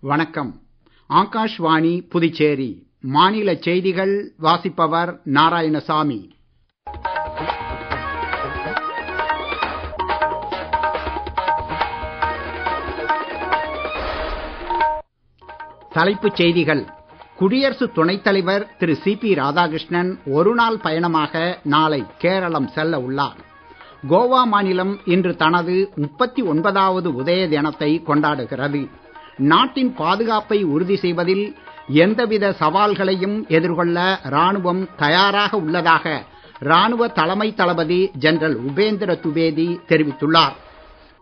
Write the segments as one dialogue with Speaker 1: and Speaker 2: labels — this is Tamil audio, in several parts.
Speaker 1: வணக்கம். ஆகாஷ்வாணி புதுச்சேரி மாநில செய்திகள் வாசிப்பவர் நாராயணசாமி. தலைப்புச் செய்திகள். குடியரசு துணைத் தலைவர் திரு சி.பி. ராதாகிருஷ்ணன் ஒருநாள் பயணமாக நாளை கேரளம் செல்ல உள்ளார். கோவா மாநிலம் இன்று தனது 39வது உதய தினத்தை கொண்டாடுகிறது. நாட்டின் பாதுகாப்பை உறுதி செய்வதில் எந்தவித சவால்களையும் எதிர்கொள்ள ராணுவம் தயாராக உள்ளதாக ராணுவ தலைமை தளபதி ஜெனரல் உபேந்திர துவேதி தெரிவித்துள்ளார்.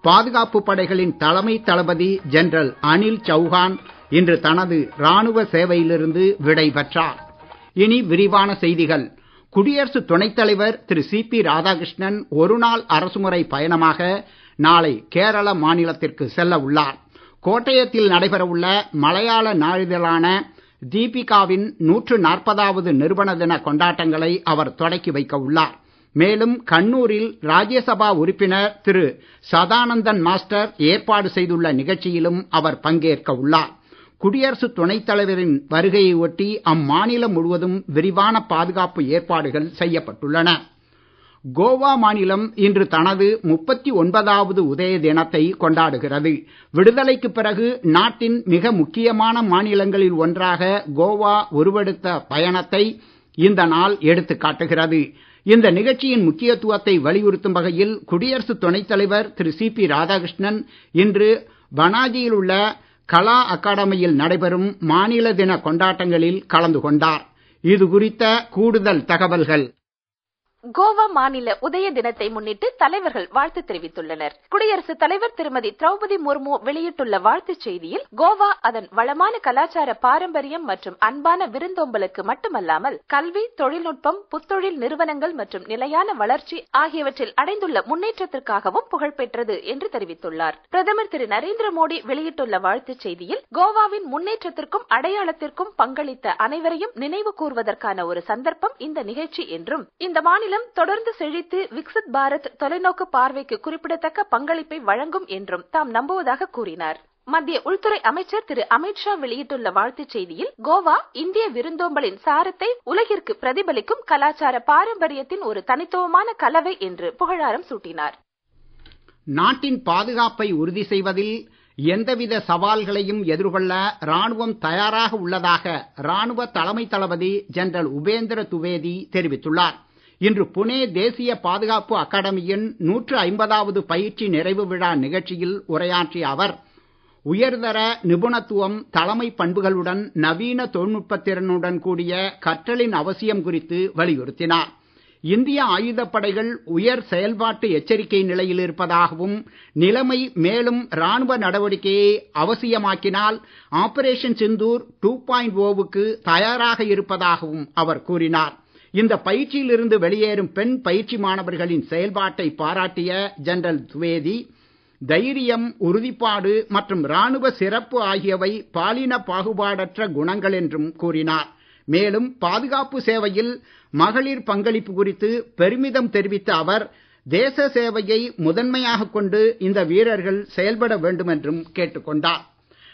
Speaker 1: பாதுகாப்பு படைகளின் தலைமை தளபதி ஜெனரல் அனில் சௌஹான் இன்று தனது ராணுவ சேவையிலிருந்து விடை பெற்றார். இனி விரிவான செய்திகள். குடியரசு துணைத் தலைவர் திரு சி.பி. ராதாகிருஷ்ணன் ஒருநாள் அரசுமுறை பயணமாக நாளை கேரள மாநிலத்திற்கு செல்ல உள்ளார். கோட்டயத்தில் நடைபெறவுள்ள மலையாள நாளிதழான தீபிகாவின் 140வது நிறுவன தின கொண்டாட்டங்களை அவர் தொடக்கி வைக்க உள்ளார். மேலும் கண்ணூரில் ராஜ்யசபா உறுப்பினர் திரு சதானந்தன் மாஸ்டர் ஏற்பாடு செய்துள்ள நிகழ்ச்சியிலும் அவர் பங்கேற்க உள்ளார். குடியரசு துணைத் தலைவரின் வருகையை ஒட்டி அம்மாநிலம் முழுவதும் விரிவான பாதுகாப்பு ஏற்பாடுகள் செய்யப்பட்டுள்ளன. கோவா மாநிலம் இன்று தனது 39வது உதய தினத்தை கொண்டாடுகிறது. விடுதலைக்கு பிறகு நாட்டின் மிக முக்கியமான மாநிலங்களில் ஒன்றாக கோவா உருவெடுத்த பயணத்தை இந்த நாள் எடுத்துக் காட்டுகிறது. இந்த நிகழ்ச்சியின் முக்கியத்துவத்தை வலியுறுத்தும் வகையில் குடியரசு துணைத் தலைவர் திரு சி.பி. ராதாகிருஷ்ணன் இன்று பனாஜியில் உள்ள கலா அகாடமியில் நடைபெறும் மாநில தின கொண்டாட்டங்களில் கலந்து கொண்டார். இது குறித்த கூடுதல் தகவல்கள்.
Speaker 2: கோவா மாநில உதய தினத்தை முன்னிட்டு தலைவர்கள் வாழ்த்து தெரிவித்துள்ளனர். குடியரசுத் தலைவர் திருமதி திரௌபதி முர்மு வெளியிட்டுள்ள வாழ்த்துச் செய்தியில், கோவா அதன் வளமான கலாச்சார பாரம்பரியம் மற்றும் அன்பான விருந்தோம்பலுக்கு மட்டுமல்லாமல் கல்வி, தொழில்நுட்பம், புத்தொழில் நிறுவனங்கள் மற்றும் நிலையான வளர்ச்சி ஆகியவற்றில் அடைந்துள்ள முன்னேற்றத்திற்காகவும் புகழ்பெற்றது என்று தெரிவித்துள்ளார். பிரதமர் திரு நரேந்திர மோடி வெளியிட்டுள்ள வாழ்த்துச் செய்தியில், கோவாவின் முன்னேற்றத்திற்கும் அடையாளத்திற்கும் பங்களித்த அனைவரையும் நினைவு கூர்வதற்கான ஒரு சந்தர்ப்பம் இந்த நிகழ்ச்சி என்றும், இந்த மாநிலம் தொடர்ந்து செழித்து விக்சித் பாரத் தொலைநோக்கு பார்வைக்கு குறிப்பிடத்தக்க பங்களிப்பை வழங்கும் என்றும் தாம் நம்புவதாக கூறினார். மத்திய உள்துறை அமைச்சர் திரு அமித்ஷா வெளியிட்டுள்ள வாழ்த்துச் செய்தியில், கோவா இந்திய விருந்தோம்பலின் சாரத்தை உலகிற்கு பிரதிபலிக்கும் கலாச்சார பாரம்பரியத்தின் ஒரு தனித்துவமான கலவை என்று புகழாரம் சூட்டினார்.
Speaker 1: நாட்டின் பாதுகாப்பை உறுதி செய்வதில் எந்தவித சவால்களையும் எதிர்கொள்ள ராணுவம் தயாராக உள்ளதாக ராணுவ தலைமை தளபதி ஜெனரல் உபேந்திர துவேதி தெரிவித்துள்ளார். இன்று புனே தேசிய பாதுகாப்பு அகாடமியின் 150வது பயிற்சி நிறைவு விழா நிகழ்ச்சியில் உரையாற்றிய அவர், உயர்தர நிபுணத்துவம், தலைமை பண்புகளுடன் நவீன தொழில்நுட்ப திறனுடன் கூடிய கற்றலின் அவசியம் குறித்து வலியுறுத்தினார். இந்திய ஆயுதப்படைகள் உயர் செயல்பாட்டு எச்சரிக்கை நிலையில் இருப்பதாகவும், நிலைமை மேலும் ராணுவ நடவடிக்கையை அவசியமாக்கினால் ஆபரேஷன் சிந்தூர் 2.0க்கு தயாராக இருப்பதாகவும் அவர் கூறினார். இந்த பயிற்சியில் இருந்து வெளியேறும் பெண் பயிற்சி மாணவர்களின் செயல்பாட்டை பாராட்டிய ஜெனரல் துவேதி, தைரியம், உறுதிப்பாடு மற்றும் ராணுவ சிறப்பு ஆகியவை பாலின பாகுபாடற்ற குணங்கள் என்றும் கூறினார். மேலும் பாதுகாப்பு சேவையில் மகளிர் பங்களிப்பு குறித்து பெருமிதம் தெரிவித்த அவர், தேச சேவையை முதன்மையாக கொண்டு இந்த வீரர்கள் செயல்பட வேண்டும் என்றும் கேட்டுக் கொண்டார்.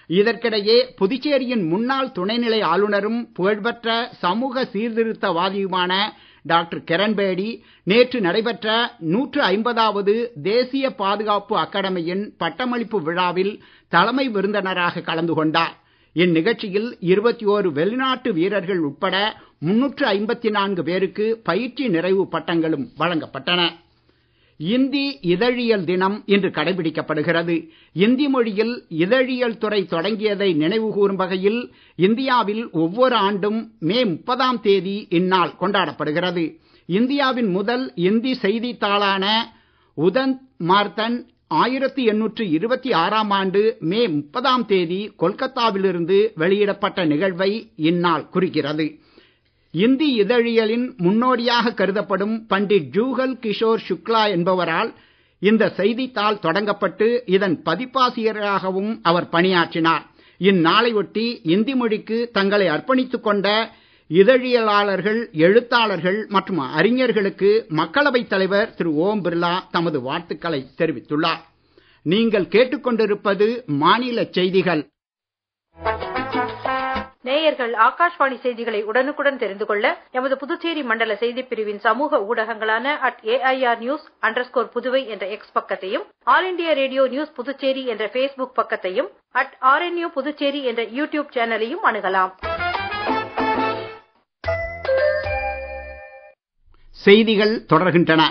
Speaker 1: இதற்கிடையே புதுச்சேரியின் முன்னாள் துணைநிலை ஆளுநரும் புகழ்பெற்ற சமூக சீர்திருத்தவாதியுமான டாக்டர் கிரண்பேடி நேற்று நடைபெற்ற 150வது தேசிய பாதுகாப்பு அகாடமியின் பட்டமளிப்பு விழாவில் தலைமை விருந்தினராக கலந்து கொண்டார். இந்நிகழ்ச்சியில் 21 வெளிநாட்டு வீரர்கள் உட்பட 354 பேருக்கு பயிற்சி நிறைவு பட்டங்களும் வழங்கப்பட்டன. இந்தி இதழியல் தினம் இன்று கடைபிடிக்கப்படுகிறது. இந்தி மொழியில் இதழியல் துறை தொடங்கியதை நினைவு கூறும் வகையில் இந்தியாவில் ஒவ்வொரு ஆண்டும் மே 30ஆம் தேதி இந்நாள் கொண்டாடப்படுகிறது. இந்தியாவின் முதல் இந்தி செய்தித்தாளான உதந்த் மார்த்தன் 1826ஆம் ஆண்டு மே 30ஆம் தேதி கொல்கத்தாவிலிருந்து வெளியிடப்பட்ட நிகழ்வை இந்நாள் குறிக்கிறது. இந்தி இதழியலின் முன்னோடியாக கருதப்படும் பண்டிட் ஜூகல் கிஷோர் சுக்லா என்பவரால் இந்த செய்தித்தாள் தொடங்கப்பட்டு இதன் பதிப்பாசிரியராகவும் அவர் பணியாற்றினார். இந்நாளை ஒட்டி இந்தி மொழிக்கு தங்களை அர்ப்பணித்துக் கொண்ட இதழியலாளர்கள், எழுத்தாளர்கள் மற்றும் அறிஞர்களுக்கு மக்களவைத் தலைவர் திரு ஓம் பிர்லா தமது வாழ்த்துக்களை தெரிவித்துள்ளார். நீங்கள் கேட்டுக்கொண்டிருப்பது மாநில செய்திகள்.
Speaker 3: நேயர்கள் ஆகாஷ்வாணி செய்திகளை உடனுக்குடன் தெரிந்து கொள்ள எமது புதுச்சேரி மண்டல செய்திப் பிரிவின் சமூக ஊடகங்களான @AIR_News_புதுவை என்ற எக்ஸ் பக்கத்தையும், all India radio news Puducherry என்ற Facebook பக்கத்தையும், @RNU புதுச்சேரி என்ற யூடியூப் சேனலையும் அணுகலாம்.
Speaker 1: செய்திகள் தொடர்கின்றன.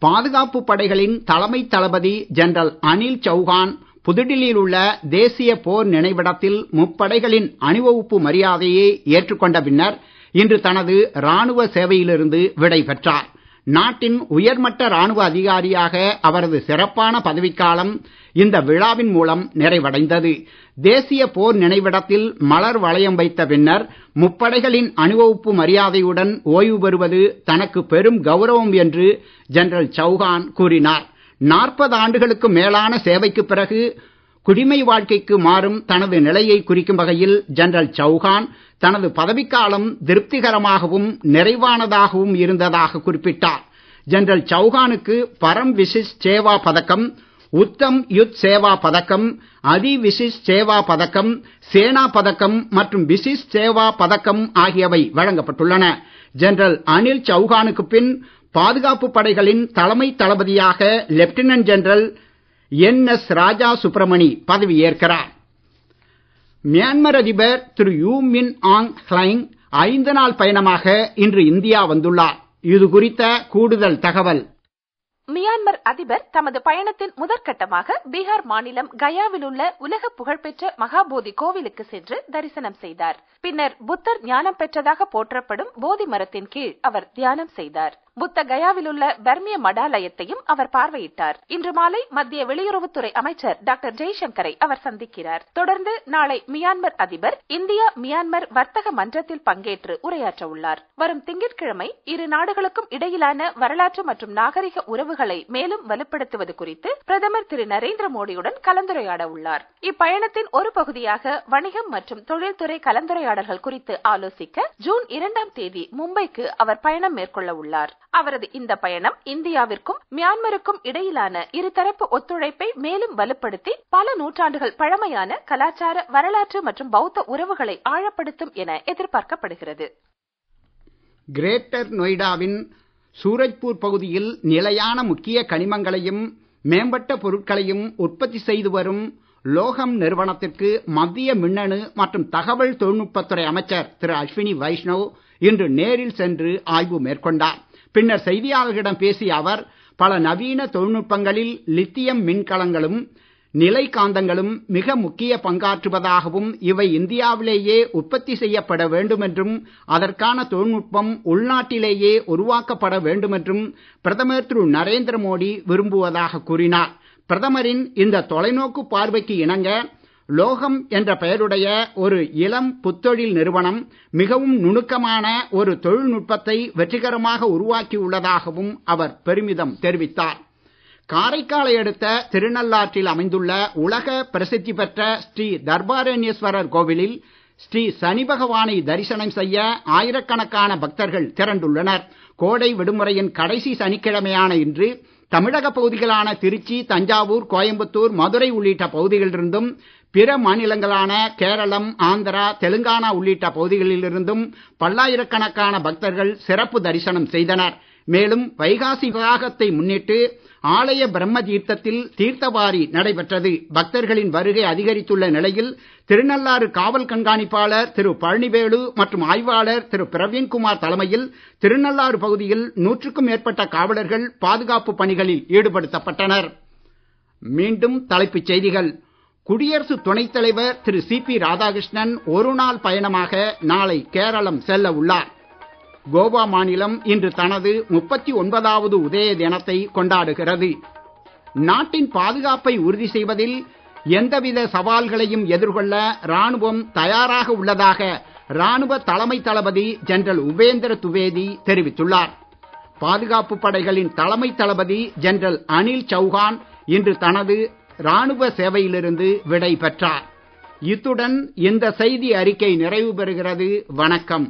Speaker 1: பாதுகாப்பு படைகளின் தலைமை தளபதி ஜெனரல் அனில் சௌஹான் புதுடில்லியில் உள்ள தேசிய போர் நினைவிடத்தில் முப்படைகளின் அணிவகுப்பு மரியாதையை ஏற்றுக்கொண்ட பின்னர் இன்று தனது ராணுவ சேவையிலிருந்து விடை பெற்றார். நாட்டின் உயர்மட்ட ராணுவ அதிகாரியாக அவரது சிறப்பான பதவிக்காலம் இந்த விழாவின் மூலம் நிறைவடைந்தது. தேசிய போர் நினைவிடத்தில் மலர் வளையம் வைத்த பின்னர் முப்படைகளின் அணிவகுப்பு மரியாதையுடன் ஓய்வு பெறுவது தனக்கு பெரும் கௌரவம் என்று ஜெனரல் சௌஹான் கூறினார். 40 ஆண்டுகளுக்கு மேலான சேவைக்கு பிறகு குடிமை வாழ்க்கைக்கு மாறும் தனது நிலையை குறிக்கும் வகையில் ஜெனரல் சௌஹான் தனது பதவிக்காலம் திருப்திகரமாகவும் நிறைவானதாகவும் இருந்ததாக குறிப்பிட்டார். ஜெனரல் சௌஹானுக்கு பரம் விசிஷ்ட் சேவா பதக்கம், உத்தம் யுத் சேவா பதக்கம், அதி விசிஷ்ட் சேவா பதக்கம், சேனா பதக்கம் மற்றும் விசிஷ்ட் சேவா பதக்கம் ஆகியவை வழங்கப்பட்டுள்ளன. ஜெனரல் அனில் சௌஹானுக்கு பின் பாதுகாப்பு படைகளின் தலைமை தளபதியாக லெப்டினன்ட் ஜெனரல் NS ராஜா சுப்ரமணி பதவியேற்கிறார். மியான்மர் அதிபர் திரு யூ மின் ஆங் ஹ்லைங் 5 நாள் பயணமாக இன்று இந்தியா வந்துள்ளார். இது குறித்த கூடுதல் தகவல்.
Speaker 2: மியான்மர் அதிபர் தமது பயணத்தின் முதற்கட்டமாக பீகார் மாநிலம் கயாவில் உள்ள உலக புகழ்பெற்ற மகாபோதி கோவிலுக்கு சென்று தரிசனம் செய்தார். பின்னர் புத்தர் ஞானம் பெற்றதாக போற்றப்படும் போதி மரத்தின் கீழ் அவர் தியானம் செய்தார். புத்த கயாவில் உள்ள பர்மிய மடாலயத்தையும் அவர் பார்வையிட்டார். இன்று மாலை மத்திய வெளியுறவுத்துறை அமைச்சர் டாக்டர் ஜெய்சங்கரை அவர் சந்திக்கிறார். தொடர்ந்து நாளை மியான்மர் அதிபர் இந்தியா மியான்மர் வர்த்தக மன்றத்தில் பங்கேற்று உரையாற்ற உள்ளார். வரும் திங்கட்கிழமை இரு நாடுகளுக்கும் இடையிலான வரலாற்று மற்றும் நாகரிக உறவுகளை மேலும் வலுப்படுத்துவது குறித்து பிரதமர் திரு நரேந்திர மோடியுடன் கலந்துரையாட உள்ளார். இப்பயணத்தின் ஒரு பகுதியாக வணிகம் மற்றும் தொழில்துறை கலந்துரையாடல்கள் குறித்து ஆலோசிக்க ஜூன் 2ஆம் தேதி மும்பைக்கு அவர் பயணம் மேற்கொள்ள உள்ளார். அவரது இந்த பயணம் இந்தியாவிற்கும் மியான்மருக்கும் இடையிலான இருதரப்பு ஒத்துழைப்பை மேலும் வலுப்படுத்தி பல நூற்றாண்டுகள் பழமையான கலாச்சார, வரலாற்று மற்றும் பௌத்த உறவுகளை ஆழப்படுத்தும் என எதிர்பார்க்கப்படுகிறது.
Speaker 1: கிரேட்டர் நொய்டாவின் சூரஜ்பூர் பகுதியில் நிலையான முக்கிய கனிமங்களையும் மேம்பட்ட பொருட்களையும் உற்பத்தி செய்து வரும் லோகம் நிறுவனத்திற்கு மத்திய மின்னணு மற்றும் தகவல் தொழில்நுட்பத்துறை அமைச்சர் திரு அஸ்வினி வைஷ்ணவ் இன்று நேரில் சென்று ஆய்வு மேற்கொண்டார். பின்னர் செய்தியாளர்களிடம் பேசிய அவர், பல நவீன தொழில்நுட்பங்களில் லித்தியம் மின்கலங்களும் நிலை காந்தங்களும் மிக முக்கிய பங்காற்றுவதாகவும், இவை இந்தியாவிலேயே உற்பத்தி செய்யப்பட வேண்டும் என்றும், அதற்கான தொழில்நுட்பம் உள்நாட்டிலேயே உருவாக்கப்பட வேண்டும் என்றும் பிரதமர் திரு நரேந்திர மோடி விரும்புவதாக கூறினார். பிரதமரின் இந்த தொலைநோக்கு பார்வைக்கு இணங்க லோகம் என்ற பெயருடைய ஒரு இளம் புத்தொழில் நிறுவனம் மிகவும் நுணுக்கமான ஒரு தொழில்நுட்பத்தை வெற்றிகரமாக உருவாக்கியுள்ளதாகவும் அவர் பெருமிதம் தெரிவித்தார். காரைக்காலை அடுத்த திருநள்ளாற்றில் அமைந்துள்ள உலக பிரசித்தி பெற்ற ஸ்ரீ தர்பாரண்யேஸ்வரர் கோவிலில் ஸ்ரீ சனி பகவானை தரிசனம் செய்ய ஆயிரக்கணக்கான பக்தர்கள் திரண்டுள்ளனர். கோடை விடுமுறையின் கடைசி சனிக்கிழமையான இன்று தமிழக பகுதிகளான திருச்சி, தஞ்சாவூர், கோயம்புத்தூர், மதுரை உள்ளிட்ட பகுதிகளிலிருந்தும் பிற மாநிலங்களான கேரளம், ஆந்திரா, தெலுங்கானா உள்ளிட்ட பகுதிகளிலிருந்தும் பல்லாயிரக்கணக்கான பக்தர்கள் சிறப்பு தரிசனம் செய்தனர். மேலும் வைகாசி விசாகத்தை முன்னிட்டு ஆலய பிரம்ம தீர்த்தத்தில் தீர்த்தவாரி நடைபெற்றது. பக்தர்களின் வருகை அதிகரித்துள்ள நிலையில் திருநள்ளாறு காவல் கண்காணிப்பாளர் திரு பழனிவேலு மற்றும் ஆய்வாளர் திரு பிரவீன்குமார் தலைமையில் திருநள்ளாறு பகுதியில் 100க்கும் மேற்பட்ட காவலர்கள் பாதுகாப்பு பணிகளில் ஈடுபடுத்தப்பட்டனர். மீண்டும் தலைப்புச் செய்திகள். குடியரசு துணைத் தலைவர் திரு CP ராதாகிருஷ்ணன் ஒரு நாள் பயணமாக நாளை கேரளம் செல்ல உள்ளார். கோவா மாநிலம் இன்று தனது 39வது உதய தினத்தை கொண்டாடுகிறது. நாட்டின் பாதுகாப்பை உறுதி செய்வதில் எந்தவித சவால்களையும் எதிர்கொள்ள ராணுவம் தயாராக உள்ளதாக ராணுவ தலைமை தளபதி ஜெனரல் உபேந்திர துவேதி தெரிவித்துள்ளார். பாதுகாப்பு படைகளின் தலைமை தளபதி ஜெனரல் அனில் சௌஹான் இன்று தனது ராணுவ சேவையிலிருந்து விடை பெற்றார். இத்துடன் இந்த செய்தி அறிக்கை நிறைவு பெறுகிறது. வணக்கம்.